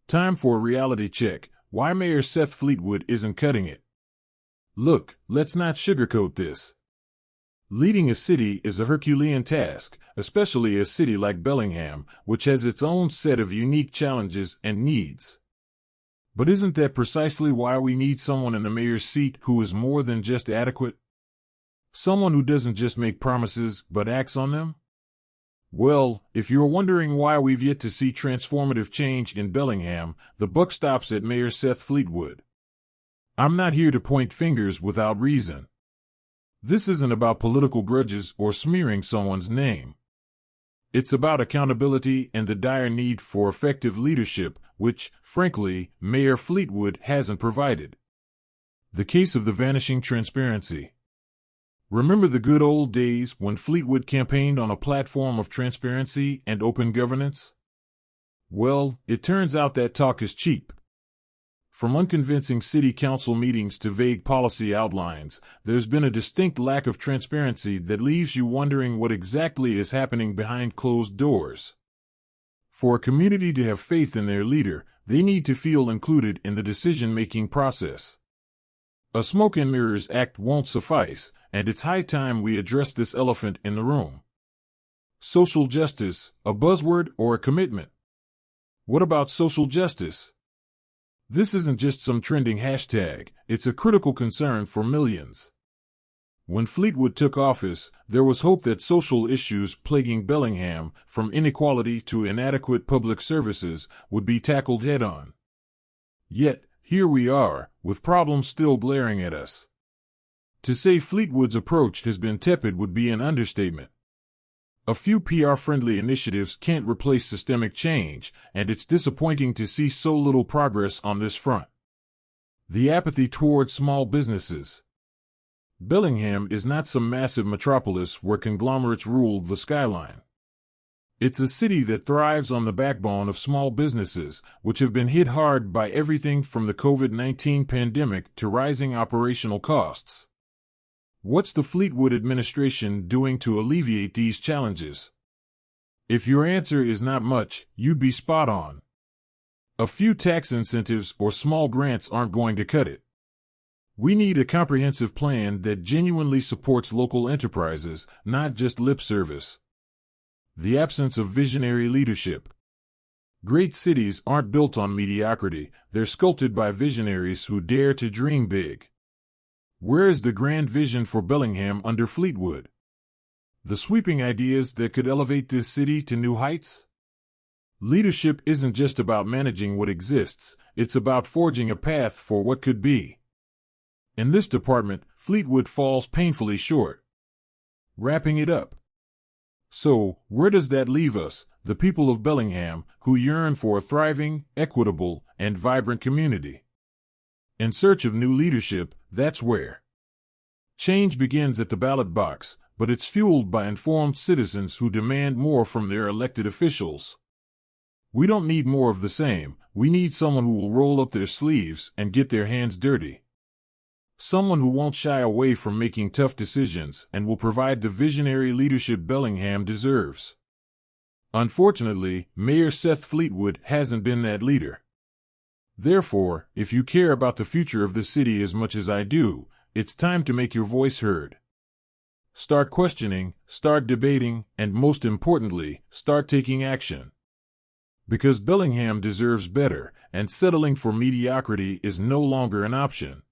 Time for a reality check. Why Mayor Seth Fleetwood isn't cutting it. Look, let's not sugarcoat this. Leading a city is a Herculean task, especially a city like Bellingham, which has its own set of unique challenges and needs. But isn't that precisely why we need someone in the mayor's seat who is more than just adequate? Someone who doesn't just make promises, but acts on them? Well, if you're wondering why we've yet to see transformative change in Bellingham, the buck stops at Mayor Seth Fleetwood. I'm not here to point fingers without reason. This isn't about political grudges or smearing someone's name. It's about accountability and the dire need for effective leadership, which, frankly, Mayor Fleetwood hasn't provided. The case of the vanishing transparency. Remember the good old days when Fleetwood campaigned on a platform of transparency and open governance? Well, it turns out that talk is cheap. From unconvincing city council meetings to vague policy outlines, there's been a distinct lack of transparency that leaves you wondering what exactly is happening behind closed doors. For a community to have faith in their leader, they need to feel included in the decision-making process. A smoke and mirrors act won't suffice, and it's high time we address this elephant in the room. Social justice, a buzzword or a commitment? What about social justice? This isn't just some trending hashtag, it's a critical concern for millions. When Fleetwood took office, there was hope that social issues plaguing Bellingham, from inequality to inadequate public services, would be tackled head-on. Yet, here we are, with problems still glaring at us. To say Fleetwood's approach has been tepid would be an understatement. A few PR-friendly initiatives can't replace systemic change, and it's disappointing to see so little progress on this front. The apathy toward small businesses. Bellingham is not some massive metropolis where conglomerates rule the skyline. It's a city that thrives on the backbone of small businesses, which have been hit hard by everything from the COVID-19 pandemic to rising operational costs. What's the Fleetwood administration doing to alleviate these challenges? If your answer is not much, you'd be spot on. A few tax incentives or small grants aren't going to cut it. We need a comprehensive plan that genuinely supports local enterprises, not just lip service. The absence of visionary leadership. Great cities aren't built on mediocrity, they're sculpted by visionaries who dare to dream big. Where is the grand vision for Bellingham under Fleetwood? The sweeping ideas that could elevate this city to new heights? Leadership isn't just about managing what exists, it's about forging a path for what could be. In this department, Fleetwood falls painfully short. Wrapping it up. So, where does that leave us, the people of Bellingham, who yearn for a thriving, equitable, and vibrant community? In search of new leadership, that's where. Change begins at the ballot box, but it's fueled by informed citizens who demand more from their elected officials. We don't need more of the same, we need someone who will roll up their sleeves and get their hands dirty. Someone who won't shy away from making tough decisions and will provide the visionary leadership Bellingham deserves. Unfortunately, Mayor Seth Fleetwood hasn't been that leader. Therefore, if you care about the future of the city as much as I do, it's time to make your voice heard. Start questioning, start debating, and most importantly, start taking action. Because Bellingham deserves better, and settling for mediocrity is no longer an option.